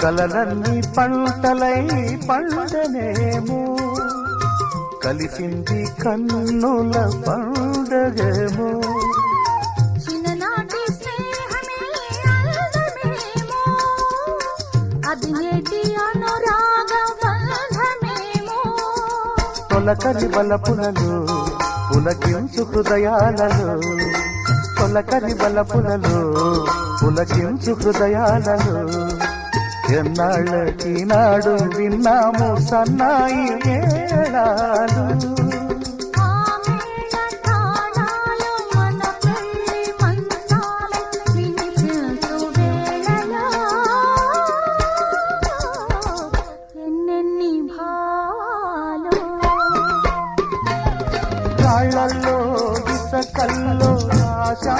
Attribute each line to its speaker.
Speaker 1: కలలన్నీ పంటలై పండనేమో కలిసింది కన్నుల పండగేమో
Speaker 2: చిన్ననాటి స్నేహమే అందమేమో అది నేటి అనురాగ బంధమేమో
Speaker 1: తొలకరి బలపులలో పులకించు హృదయాలలో తొలకరి బలపులలో పులకించు హృదయాలలో ఎన్నాళ్ళకి నాడు విన్నాము సన్నాయి మేళాలు రాళ్ళల్లో ఇసకల్లో ఆశా